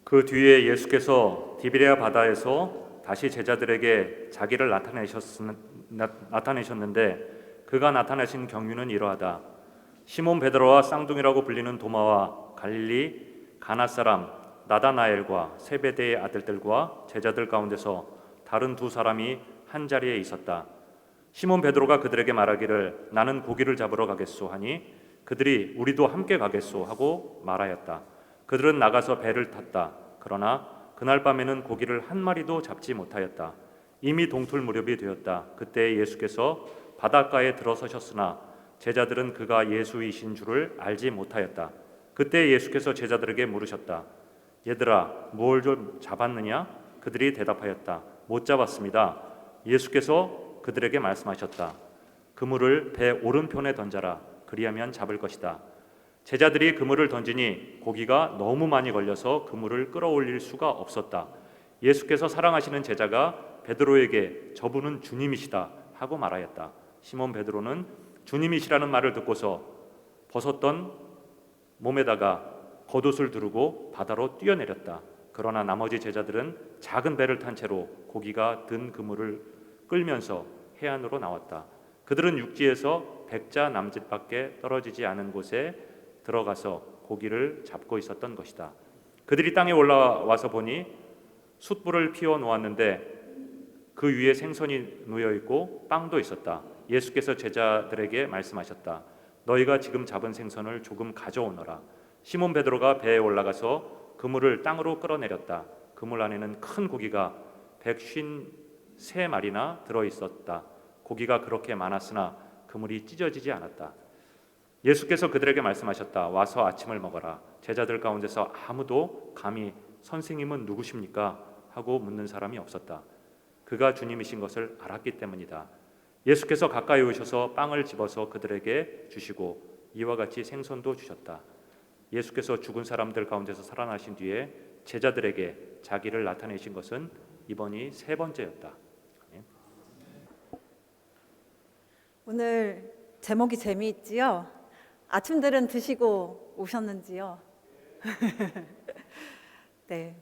그 뒤에 예수께서 디베랴 바다에서 다시 제자들에게 자기를 나타내셨는데 그가 나타내신 경유는 이러하다. 시몬 베드로와 쌍둥이라고 불리는 도마와 갈릴리 가나 사람 나다나엘과 세베대의 아들들과 제자들 가운데서 다른 두 사람이 한 자리에 있었다. 시몬 베드로가 그들에게 말하기를 나는 고기를 잡으러 가겠소 하니 그들이 우리도 함께 가겠소 하고 말하였다. 그들은 나가서 배를 탔다. 그러나 그날 밤에는 고기를 한 마리도 잡지 못하였다. 이미 동틀 무렵이 되었다. 그때 예수께서 바닷가에 들어서셨으나 제자들은 그가 예수이신 줄을 알지 못하였다. 그때 예수께서 제자들에게 물으셨다. 얘들아, 무엇을 좀 잡았느냐? 그들이 대답하였다. 못 잡았습니다. 예수께서 그들에게 말씀하셨다. 그물을 배 오른편에 던져라. 그리하면 잡을 것이다. 제자들이 그물을 던지니 고기가 너무 많이 걸려서 그물을 끌어올릴 수가 없었다. 예수께서 사랑하시는 제자가 베드로에게 저분은 주님이시다 하고 말하였다. 시몬 베드로는 주님이시라는 말을 듣고서 벗었던 몸에다가 겉옷을 두르고 바다로 뛰어내렸다. 그러나 나머지 제자들은 작은 배를 탄 채로 고기가 든 그물을 끌면서 해안으로 나왔다. 그들은 육지에서 100자 남짓밖에 떨어지지 않은 곳에 들어가서 고기를 잡고 있었던 것이다. 그들이 땅에 올라와서 보니 숯불을 피워 놓았는데 그 위에 생선이 놓여 있고 빵도 있었다. 예수께서 제자들에게 말씀하셨다. 너희가 지금 잡은 생선을 조금 가져오너라. 시몬 베드로가 배에 올라가서 그물을 땅으로 끌어내렸다. 그물 안에는 큰 고기가 153마리나 들어 있었다. 고기가 그렇게 많았으나 그물이 찢어지지 않았다. 예수께서 그들에게 말씀하셨다. 와서 아침을 먹어라. 제자들 가운데서 아무도 감히 선생님은 누구십니까? 하고 묻는 사람이 없었다. 그가 주님이신 것을 알았기 때문이다. 예수께서 가까이 오셔서 빵을 집어서 그들에게 주시고 이와 같이 생선도 주셨다. 예수께서 죽은 사람들 가운데서 살아나신 뒤에 제자들에게 자기를 나타내신 것은 이번이 세 번째였다. 오늘 제목이 재미있지요? 아침들은 드시고 오셨는지요? 네,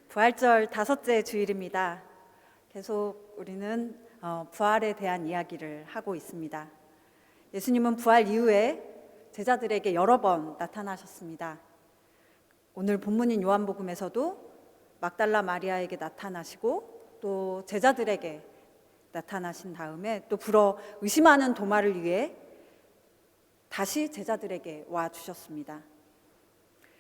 부활절 5째 주일입니다. 계속 우리는 부활에 대한 이야기를 하고 있습니다. 예수님은 부활 이후에 제자들에게 여러 번 나타나셨습니다. 오늘 본문인 요한복음에서도 막달라 마리아에게 나타나시고 또 제자들에게 나타나신 다음에 또 불어 의심하는 도마를 위해 다시 제자들에게 와 주셨습니다.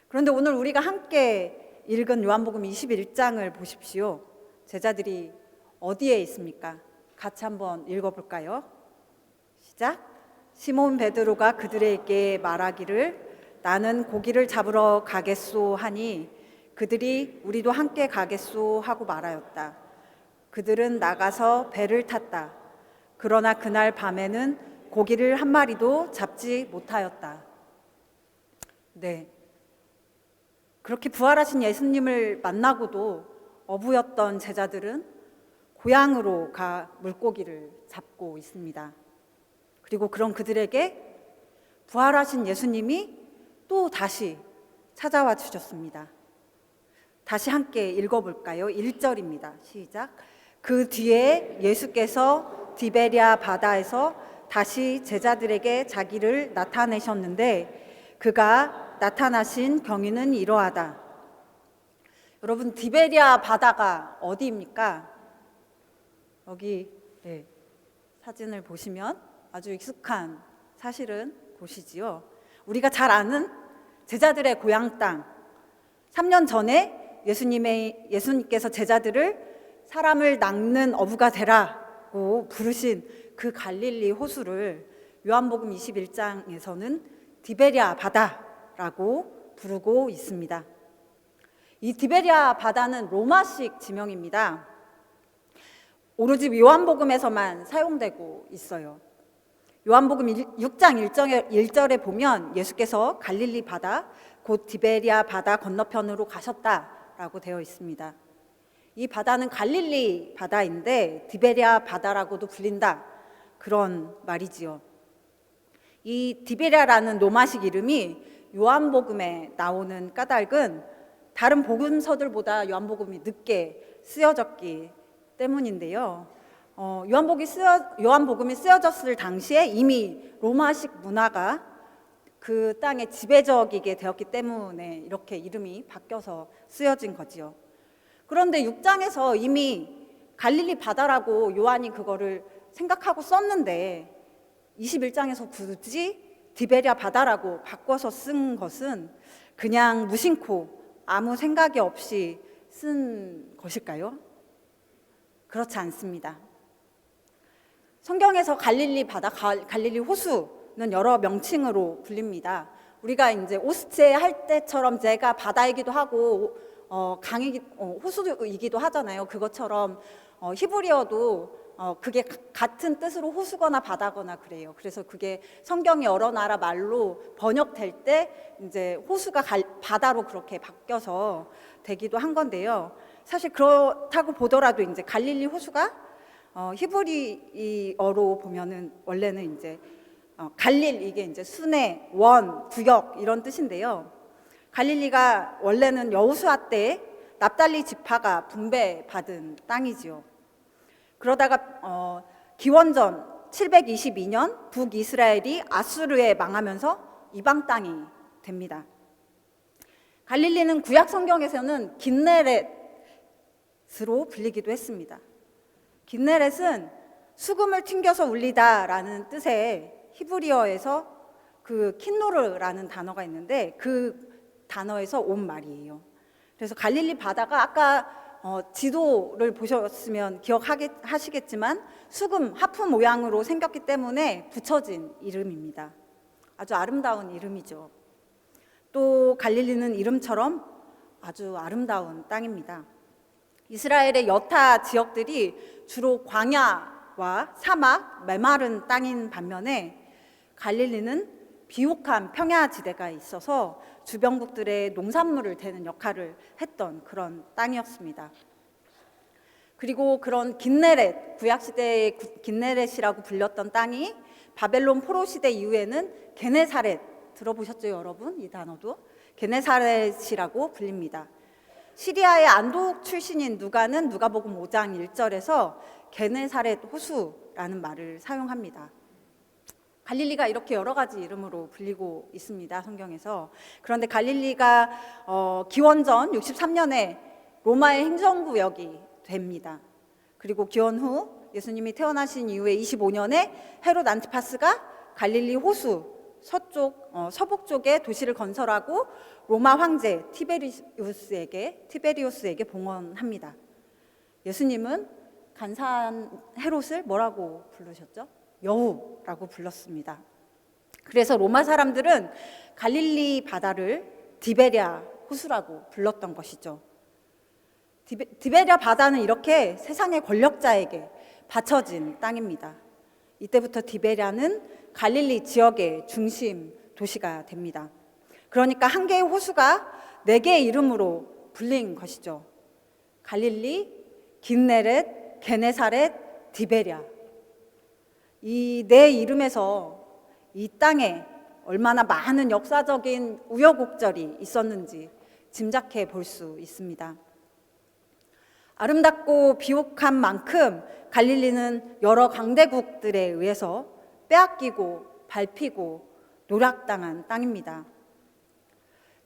그런데 오늘 우리가 함께 읽은 요한복음 21장을 보십시오. 제자들이 어디에 있습니까? 같이 한번 읽어볼까요? 시작. 시몬 베드로가 그들에게 말하기를 나는 고기를 잡으러 가겠소 하니 그들이 우리도 함께 가겠소 하고 말하였다. 그들은 나가서 배를 탔다. 그러나 그날 밤에는 고기를 한 마리도 잡지 못하였다. 네, 그렇게 부활하신 예수님을 만나고도 어부였던 제자들은 고향으로 가 물고기를 잡고 있습니다. 그리고 그런 그들에게 부활하신 예수님이 또 다시 찾아와 주셨습니다. 다시 함께 읽어볼까요? 1절입니다. 시작. 그 뒤에 예수께서 디베랴 바다에서 다시 제자들에게 자기를 나타내셨는데 그가 나타나신 경위는 이러하다. 여러분, 디베랴 바다가 어디입니까? 여기 사진을 보시면 아주 익숙한 사실은 곳이지요. 우리가 잘 아는 제자들의 고향 땅. 3년 전에 예수님께서 제자들을 사람을 낚는 어부가 되라고 부르신 그 갈릴리 호수를 요한복음 21장에서는 디베랴 바다라고 부르고 있습니다. 이 디베랴 바다는 로마식 지명입니다. 오로지 요한복음에서만 사용되고 있어요. 요한복음 6장 1절에 보면 예수께서 갈릴리 바다 곧 디베랴 바다 건너편으로 가셨다라고 되어 있습니다. 이 바다는 갈릴리 바다인데 디베랴 바다라고도 불린다, 그런 말이지요. 이 디베랴라는 로마식 이름이 요한복음에 나오는 까닭은 다른 복음서들보다 요한복음이 늦게 쓰여졌기 때문인데요. 요한복음이 쓰여졌을 당시에 이미 로마식 문화가 그 땅에 지배적이게 되었기 때문에 이렇게 이름이 바뀌어서 쓰여진 거지요. 그런데 6장에서 이미 갈릴리 바다라고 요한이 그거를 생각하고 썼는데 21장에서 굳이 디베랴 바다라고 바꿔서 쓴 것은 그냥 무심코 아무 생각이 없이 쓴 것일까요? 그렇지 않습니다. 성경에서 갈릴리 바다, 갈릴리 호수는 여러 명칭으로 불립니다. 우리가 이제 오스제 할 때처럼 제가 바다이기도 하고 호수이기도 하잖아요. 그것처럼 히브리어도 그게 같은 뜻으로 호수거나 바다거나 그래요. 그래서 그게 성경이 여러 나라 말로 번역될 때 이제 호수가 바다로 그렇게 바뀌어서 되기도 한 건데요. 사실 그렇다고 보더라도 이제 갈릴리 호수가 히브리어로 보면은 원래는 이제 갈릴, 이게 이제 순회, 원, 구역 이런 뜻인데요. 갈릴리가 원래는 여호수아 때 납달리 지파가 분배받은 땅이지요. 그러다가 기원전 722년 북이스라엘이 아수르에 망하면서 이방 땅이 됩니다. 갈릴리는 구약 성경에서는 긴네렛으로 불리기도 했습니다. 긴네렛은 수금을 튕겨서 울리다라는 뜻의 히브리어에서 그 킨노르라는 단어가 있는데 그 단어에서 온 말이에요. 그래서 갈릴리 바다가 아까 지도를 보셨으면 기억하시겠지만 수금, 하프 모양으로 생겼기 때문에 붙여진 이름입니다. 아주 아름다운 이름이죠. 또 갈릴리는 이름처럼 아주 아름다운 땅입니다. 이스라엘의 여타 지역들이 주로 광야와 사막, 메마른 땅인 반면에 갈릴리는 비옥한 평야지대가 있어서 주변국들의 농산물을 대는 역할을 했던 그런 땅이었습니다. 그리고 그런 긴네렛, 구약시대의 긴네렛이라고 불렸던 땅이 바벨론 포로 시대 이후에는 게네사렛, 들어보셨죠 여러분? 이 단어도 게네사렛이라고 불립니다. 시리아의 안독 출신인 누가는 누가복음 5장 1절에서 게네사렛 호수라는 말을 사용합니다. 갈릴리가 이렇게 여러 가지 이름으로 불리고 있습니다, 성경에서. 그런데 갈릴리가 기원전 63년에 로마의 행정구역이 됩니다. 그리고 기원 후 예수님이 태어나신 이후에 25년에 헤롯 안티파스가 갈릴리 호수 서북 쪽에 도시를 건설하고 로마 황제 티베리우스에게 봉헌합니다. 예수님은 간사한 헤롯을 뭐라고 부르셨죠? 여우라고 불렀습니다. 그래서 로마 사람들은 갈릴리 바다를 디베랴 호수라고 불렀던 것이죠. 디베랴 바다는 이렇게 세상의 권력자에게 바쳐진 땅입니다. 이때부터 디베랴는 갈릴리 지역의 중심 도시가 됩니다. 그러니까 한 개의 호수가 네 개의 이름으로 불린 것이죠. 갈릴리, 긴네렛, 게네사렛, 디베랴. 이 네 이름에서 이 땅에 얼마나 많은 역사적인 우여곡절이 있었는지 짐작해 볼 수 있습니다. 아름답고 비옥한 만큼 갈릴리는 여러 강대국들에 의해서 빼앗기고 밟히고 노략당한 땅입니다.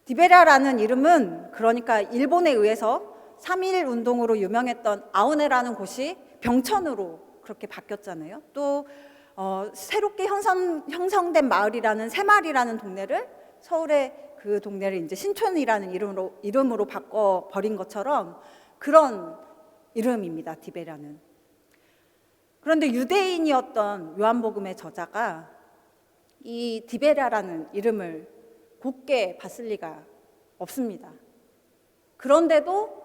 디베랴라는 이름은 그러니까 일본에 의해서 3.1 운동으로 유명했던 아오네라는 곳이 병천으로 그렇게 바뀌었잖아요. 또 새롭게 형성된 마을이라는 새마을이라는 동네를 서울의 그 동네를 이제 신촌이라는 이름으로 바꿔 버린 것처럼 그런 이름입니다. 디베랴는. 그런데 유대인이었던 요한복음의 저자가 이 디베랴라는 이름을 곱게 봤을 리가 없습니다. 그런데도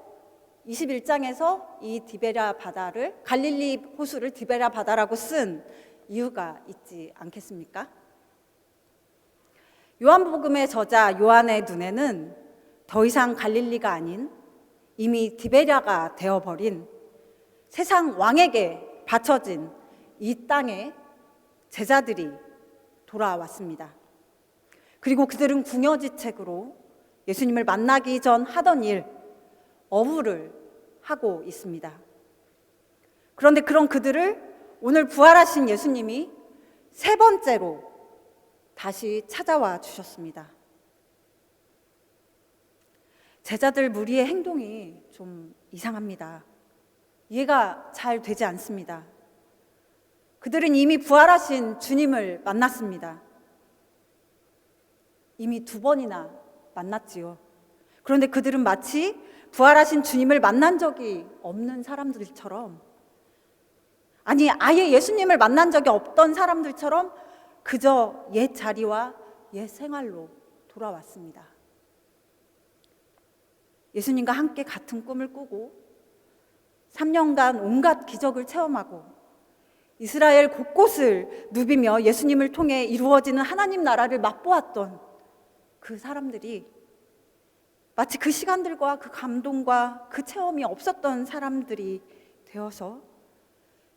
21장에서 이 디베랴 바다를 갈릴리 호수를 디베랴 바다라고 쓴 이유가 있지 않겠습니까? 요한복음의 저자 요한의 눈에는 더 이상 갈릴리가 아닌 이미 디베랴가 되어버린 세상 왕에게 바쳐진 이 땅에 제자들이 돌아왔습니다. 그리고 그들은 궁여지책으로 예수님을 만나기 전 하던 일, 어부를 하고 있습니다. 그런데 그런 그들을 오늘 부활하신 예수님이 세 번째로 다시 찾아와 주셨습니다. 제자들 무리의 행동이 좀 이상합니다. 이해가 잘 되지 않습니다. 그들은 이미 부활하신 주님을 만났습니다. 이미 2번이나 만났지요. 그런데 그들은 마치 부활하신 주님을 만난 적이 없는 사람들처럼, 아니 아예 예수님을 만난 적이 없던 사람들처럼 그저 옛 자리와 옛 생활로 돌아왔습니다. 예수님과 함께 같은 꿈을 꾸고 3년간 온갖 기적을 체험하고 이스라엘 곳곳을 누비며 예수님을 통해 이루어지는 하나님 나라를 맛보았던 그 사람들이 마치 그 시간들과 그 감동과 그 체험이 없었던 사람들이 되어서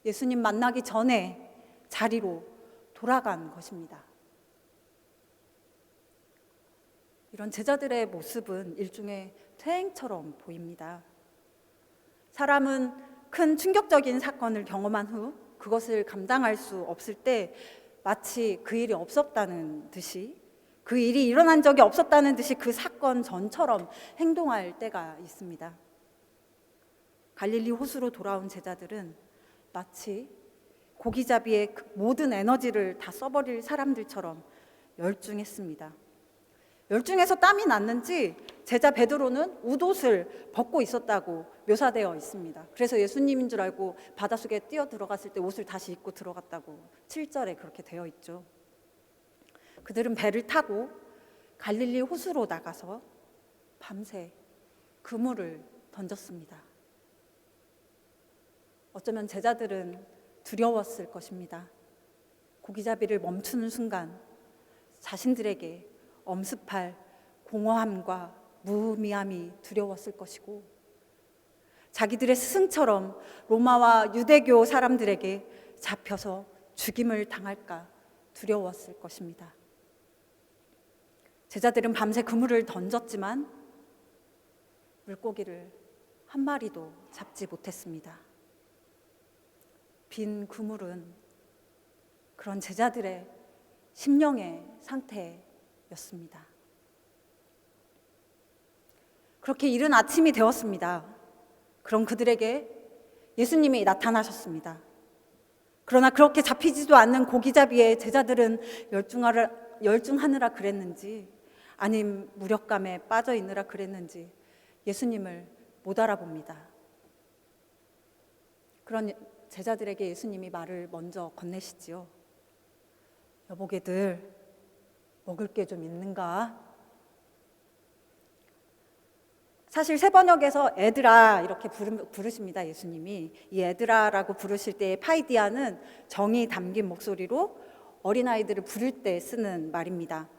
예수님 만나기 전에 자리로 돌아간 것입니다. 이런 제자들의 모습은 일종의 퇴행처럼 보입니다. 사람은 큰 충격적인 사건을 경험한 후 그것을 감당할 수 없을 때 마치 그 일이 없었다는 듯이, 그 일이 일어난 적이 없었다는 듯이 그 사건 전처럼 행동할 때가 있습니다. 갈릴리 호수로 돌아온 제자들은 마치 고기잡이의 모든 에너지를 다 써버릴 사람들처럼 열중했습니다. 열중해서 땀이 났는지 제자 베드로는 웃옷을 벗고 있었다고 묘사되어 있습니다. 그래서 예수님인 줄 알고 바닷속에 뛰어 들어갔을 때 옷을 다시 입고 들어갔다고 7절에 그렇게 되어 있죠. 그들은 배를 타고 갈릴리 호수로 나가서 밤새 그물을 던졌습니다. 어쩌면 제자들은 두려웠을 것입니다. 고기잡이를 멈추는 순간 자신들에게 엄습할 공허함과 무의미함이 두려웠을 것이고, 자기들의 스승처럼 로마와 유대교 사람들에게 잡혀서 죽임을 당할까 두려웠을 것입니다. 제자들은 밤새 그물을 던졌지만 물고기를 한 마리도 잡지 못했습니다. 빈 그물은 그런 제자들의 심령의 상태였습니다. 그렇게 이른 아침이 되었습니다. 그럼 그들에게 예수님이 나타나셨습니다. 그러나 그렇게 잡히지도 않는 고기잡이의 제자들은 열중하느라 그랬는지, 아님 무력감에 빠져 있느라 그랬는지 예수님을 못 알아봅니다. 그런 제자들에게 예수님이 말을 먼저 건네시지요. 여보게들, 먹을 게 좀 있는가? 사실 세번역에서 애들아 이렇게 부르십니다. 예수님이. 이 애들아라고 부르실 때의 파이디아는 정이 담긴 목소리로 어린아이들을 부를 때 쓰는 말입니다.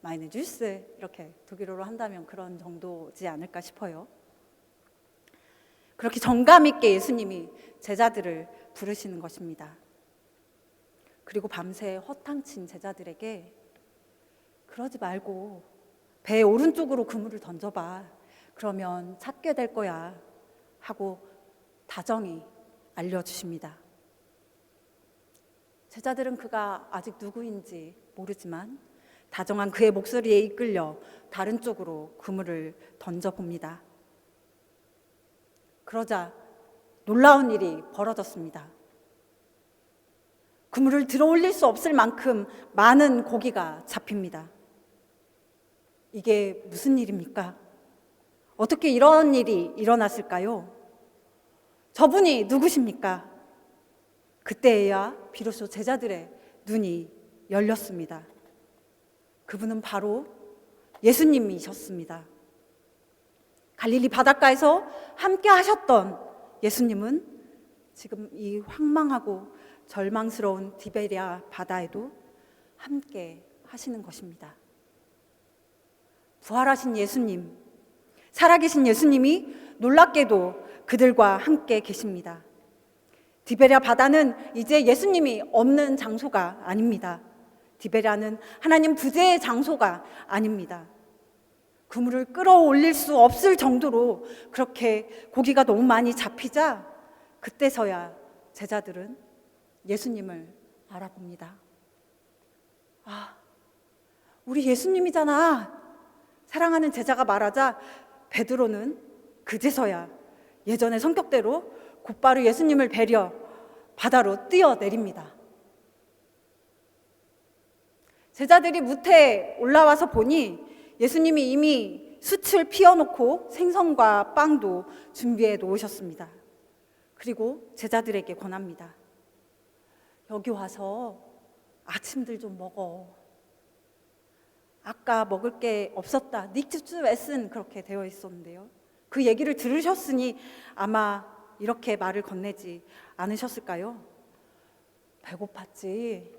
마이네 주스 이렇게 독일어로 한다면 그런 정도지 않을까 싶어요. 그렇게 정감 있게 예수님이 제자들을 부르시는 것입니다. 그리고 밤새 허탕친 제자들에게 그러지 말고 배 오른쪽으로 그물을 던져봐. 그러면 찾게 될 거야 하고 다정히 알려주십니다. 제자들은 그가 아직 누구인지 모르지만 다정한 그의 목소리에 이끌려 다른 쪽으로 그물을 던져봅니다. 그러자 놀라운 일이 벌어졌습니다. 그물을 들어올릴 수 없을 만큼 많은 고기가 잡힙니다. 이게 무슨 일입니까? 어떻게 이런 일이 일어났을까요? 저분이 누구십니까? 그때야 비로소 제자들의 눈이 열렸습니다. 그분은 바로 예수님이셨습니다. 갈릴리 바닷가에서 함께 하셨던 예수님은 지금 이 황망하고 절망스러운 디베랴 바다에도 함께 하시는 것입니다. 부활하신 예수님, 살아계신 예수님이 놀랍게도 그들과 함께 계십니다. 디베랴 바다는 이제 예수님이 없는 장소가 아닙니다. 디베랴는 하나님 부재의 장소가 아닙니다. 그물을 끌어올릴 수 없을 정도로 그렇게 고기가 너무 많이 잡히자 그때서야 제자들은 예수님을 알아봅니다. 아, 우리 예수님이잖아. 사랑하는 제자가 말하자 베드로는 그제서야 예전의 성격대로 곧바로 예수님을 배려 바다로 뛰어내립니다. 제자들이 무태에 올라와서 보니 예수님이 이미 숯을 피워놓고 생선과 빵도 준비해 놓으셨습니다. 그리고 제자들에게 권합니다. 여기 와서 아침들 좀 먹어. 아까 먹을 게 없었다. 니츠 웨슨 그렇게 되어 있었는데요. 그 얘기를 들으셨으니 아마 이렇게 말을 건네지 않으셨을까요? 배고팠지.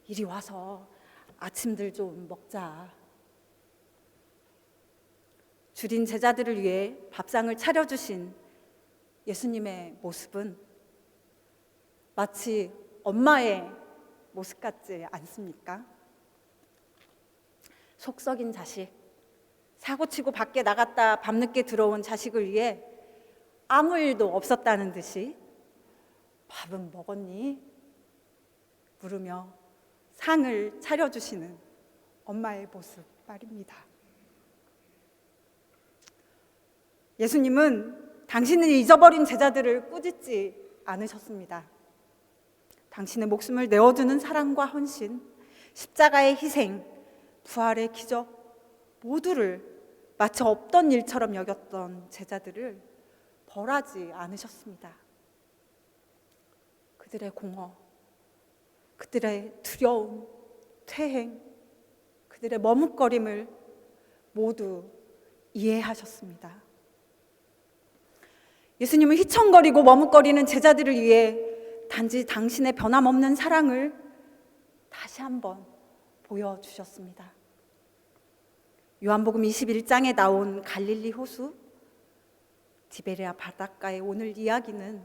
이리 와서 아침들 좀 먹자. 줄인 제자들을 위해 밥상을 차려주신 예수님의 모습은 마치 엄마의 모습 같지 않습니까? 속 썩인 자식, 사고치고 밖에 나갔다 밤늦게 들어온 자식을 위해 아무 일도 없었다는 듯이 밥은 먹었니? 물으며 상을 차려주시는 엄마의 모습 말입니다. 예수님은 당신을 잊어버린 제자들을 꾸짖지 않으셨습니다. 당신의 목숨을 내어주는 사랑과 헌신, 십자가의 희생, 부활의 기적 모두를 마치 없던 일처럼 여겼던 제자들을 벌하지 않으셨습니다. 그들의 공허, 그들의 두려움, 퇴행, 그들의 머뭇거림을 모두 이해하셨습니다. 예수님은 휘청거리고 머뭇거리는 제자들을 위해 단지 당신의 변함없는 사랑을 다시 한번 보여주셨습니다. 요한복음 21장에 나온 갈릴리 호수, 디베랴 바닷가의 오늘 이야기는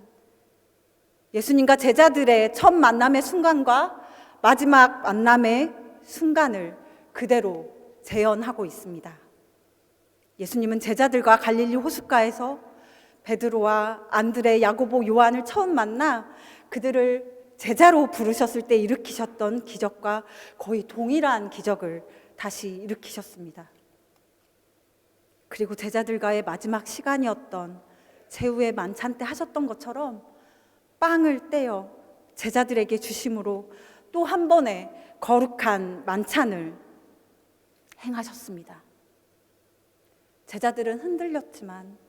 예수님과 제자들의 첫 만남의 순간과 마지막 만남의 순간을 그대로 재현하고 있습니다. 예수님은 제자들과 갈릴리 호숫가에서 베드로와 안드레, 야고보, 요한을 처음 만나 그들을 제자로 부르셨을 때 일으키셨던 기적과 거의 동일한 기적을 다시 일으키셨습니다. 그리고 제자들과의 마지막 시간이었던 제후의 만찬 때 하셨던 것처럼 빵을 떼어 제자들에게 주심으로 또 한 번의 거룩한 만찬을 행하셨습니다. 제자들은 흔들렸지만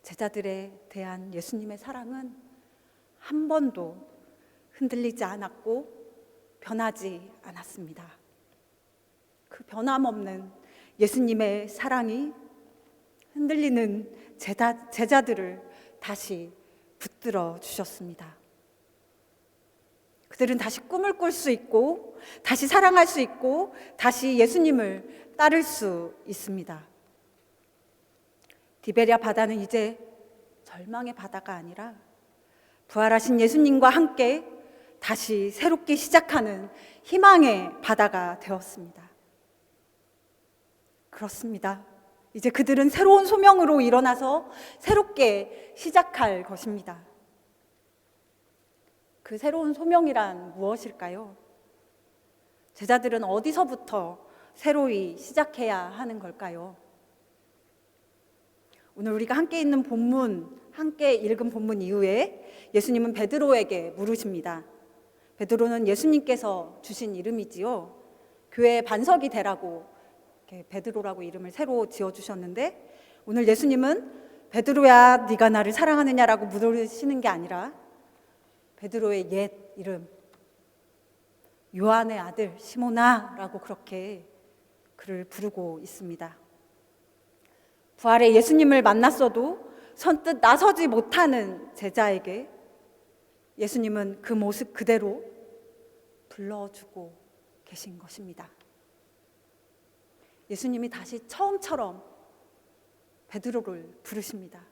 제자들에 대한 예수님의 사랑은 한 번도 흔들리지 않았고 변하지 않았습니다. 그 변함없는 예수님의 사랑이 흔들리는 제자들을 다시 붙들어 주셨습니다. 그들은 다시 꿈을 꿀 수 있고 다시 사랑할 수 있고 다시 예수님을 따를 수 있습니다. 디베랴 바다는 이제 절망의 바다가 아니라 부활하신 예수님과 함께 다시 새롭게 시작하는 희망의 바다가 되었습니다. 그렇습니다. 이제 그들은 새로운 소명으로 일어나서 새롭게 시작할 것입니다. 그 새로운 소명이란 무엇일까요? 제자들은 어디서부터 새로이 시작해야 하는 걸까요? 오늘 우리가 함께 읽은 본문 이후에 예수님은 베드로에게 물으십니다. 베드로는 예수님께서 주신 이름이지요. 교회의 반석이 되라고 베드로라고 이름을 새로 지어주셨는데 오늘 예수님은 베드로야 네가 나를 사랑하느냐라고 물으시는 게 아니라 베드로의 옛 이름 요한의 아들 시몬아라고 그렇게 그를 부르고 있습니다. 부활의 예수님을 만났어도 선뜻 나서지 못하는 제자에게 예수님은 그 모습 그대로 불러주고 계신 것입니다. 예수님이 다시 처음처럼 베드로를 부르십니다.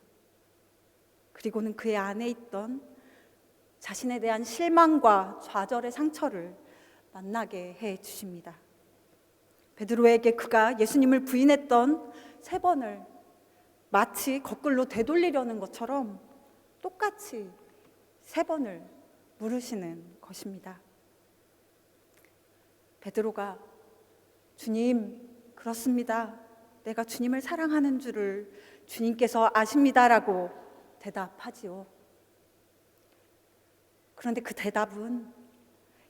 그리고는 그의 안에 있던 자신에 대한 실망과 좌절의 상처를 만나게 해 주십니다. 베드로에게 그가 예수님을 부인했던 3번을 마치 거꾸로 되돌리려는 것처럼 똑같이 3번을 물으시는 것입니다. 베드로가 주님, 그렇습니다. 내가 주님을 사랑하는 줄을 주님께서 아십니다라고 대답하지요. 그런데 그 대답은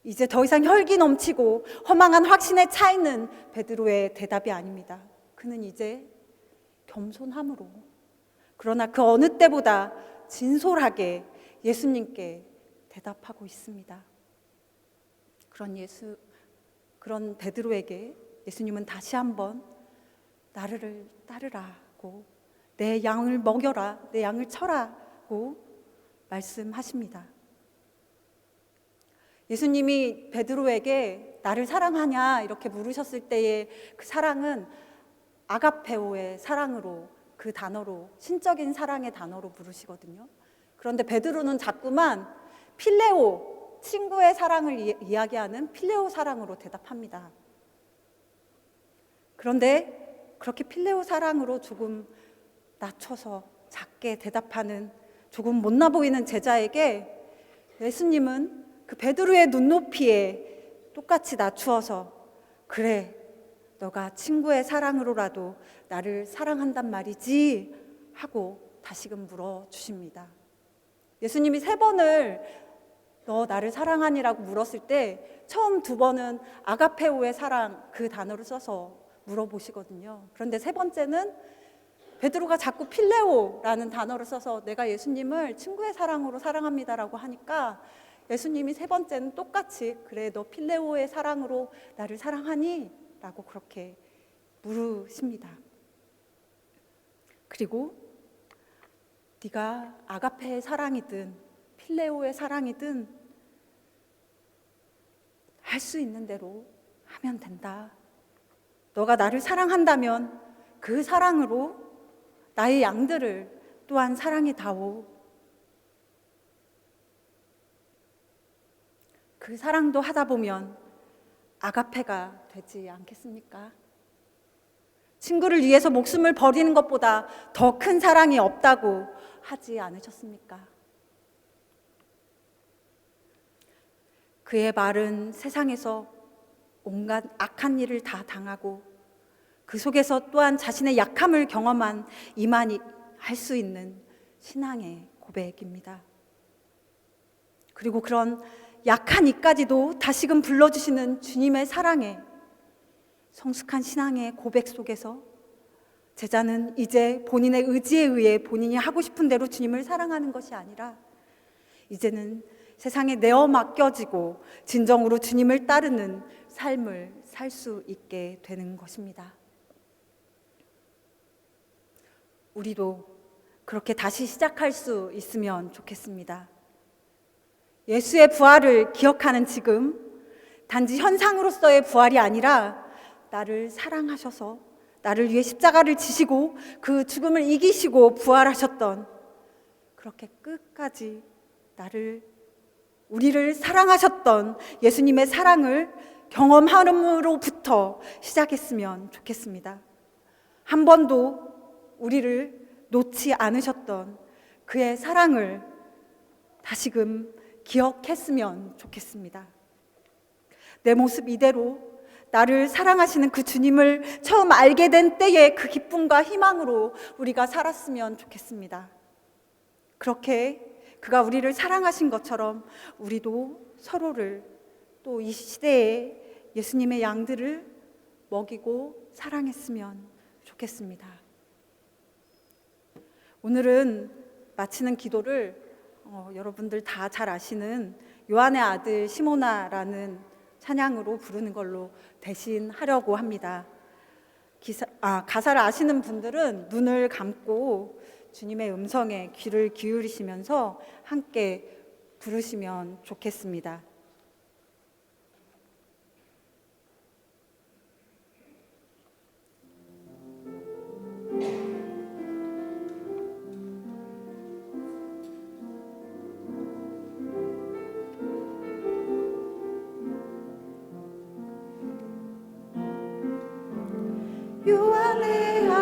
이제 더 이상 혈기 넘치고 허망한 확신에 차 있는 베드로의 대답이 아닙니다. 그는 이제 겸손함으로, 그러나 그 어느 때보다 진솔하게 예수님께 대답하고 있습니다. 그런 베드로에게 예수님은 다시 한번 나를 따르라고, 내 양을 먹여라, 내 양을 쳐라고 말씀하십니다. 예수님이 베드로에게 나를 사랑하냐 이렇게 물으셨을 때의 그 사랑은 아가페오의 사랑으로, 그 단어로, 신적인 사랑의 단어로 부르시거든요. 그런데 베드로는 자꾸만 필레오, 친구의 사랑을 이야기하는 필레오 사랑으로 대답합니다. 그런데 그렇게 필레오 사랑으로 조금 낮춰서 작게 대답하는 조금 못나 보이는 제자에게 예수님은 그 베드로의 눈높이에 똑같이 낮추어서 그래, 너가 친구의 사랑으로라도 나를 사랑한단 말이지 하고 다시금 물어주십니다. 예수님이 3번을 너 나를 사랑하니라고 물었을 때 처음 2번은 아가페오의 사랑, 그 단어를 써서 물어보시거든요. 그런데 3번째는 베드로가 자꾸 필레오라는 단어를 써서 내가 예수님을 친구의 사랑으로 사랑합니다라고 하니까 예수님이 3번째는 똑같이 그래, 너 필레오의 사랑으로 나를 사랑하니? 라고 그렇게 물으십니다. 그리고 네가 아가페의 사랑이든 필레오의 사랑이든 할 수 있는 대로 하면 된다. 너가 나를 사랑한다면 그 사랑으로 나의 양들을 또한 사랑해다오. 그 사랑도 하다 보면 아가페가 되지 않겠습니까? 친구를 위해서 목숨을 버리는 것보다 더 큰 사랑이 없다고 하지 않으셨습니까? 그의 말은 세상에서 온갖 악한 일을 다 당하고 그 속에서 또한 자신의 약함을 경험한 이만이 할 수 있는 신앙의 고백입니다. 그리고 그런 약한 이까지도 다시금 불러주시는 주님의 사랑에 성숙한 신앙의 고백 속에서 제자는 이제 본인의 의지에 의해 본인이 하고 싶은 대로 주님을 사랑하는 것이 아니라 이제는 세상에 내어 맡겨지고 진정으로 주님을 따르는 삶을 살 수 있게 되는 것입니다. 우리도 그렇게 다시 시작할 수 있으면 좋겠습니다. 예수의 부활을 기억하는 지금 단지 현상으로서의 부활이 아니라 나를 사랑하셔서 나를 위해 십자가를 지시고 그 죽음을 이기시고 부활하셨던, 그렇게 끝까지 우리를 사랑하셨던 예수님의 사랑을 경험함으로부터 시작했으면 좋겠습니다. 한 번도 우리를 놓지 않으셨던 그의 사랑을 다시금 기억했으면 좋겠습니다. 내 모습 이대로 나를 사랑하시는 그 주님을 처음 알게 된 때의 그 기쁨과 희망으로 우리가 살았으면 좋겠습니다. 그렇게 그가 우리를 사랑하신 것처럼 우리도 서로를, 또 이 시대에 예수님의 양들을 먹이고 사랑했으면 좋겠습니다. 오늘은 마치는 기도를 여러분들 다 잘 아시는 요한의 아들 시모나라는 찬양으로 부르는 걸로 대신 하려고 합니다. 가사를 아시는 분들은 눈을 감고 주님의 음성에 귀를 기울이시면서 함께 부르시면 좋겠습니다. 유 안에